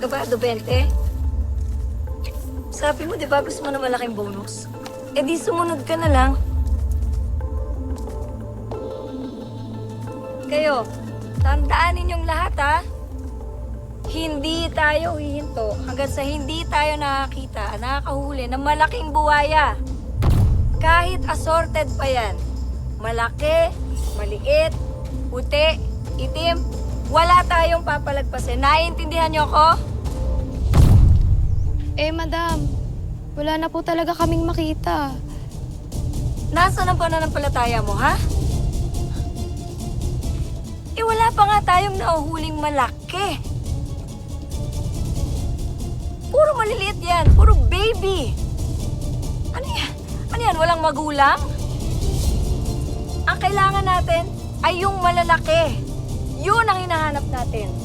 Gabado 20? Sabi mo, di ba gusto mo na malaking bonus? Eh di sumunod ka na lang. Kayo, tandaan ninyong lahat ha. Hindi tayo hihinto hanggang sa hindi tayo nakakahuli ng malaking buwaya. Kahit assorted pa yan. Malaki, maliit, puti, itim, wala tayong papalagpasin. Naiintindihan niyo ako? Eh, madam, wala na po talaga kaming makita. Nasaan ang pananampalataya mo, ha? Eh, wala pa nga tayong nahuhuling malaki. Puro maliliit yan. Puro baby. Ano yan? Ano yan? Walang magulang? Ang kailangan natin ay yung malalaki. Yun ang hinahanap natin.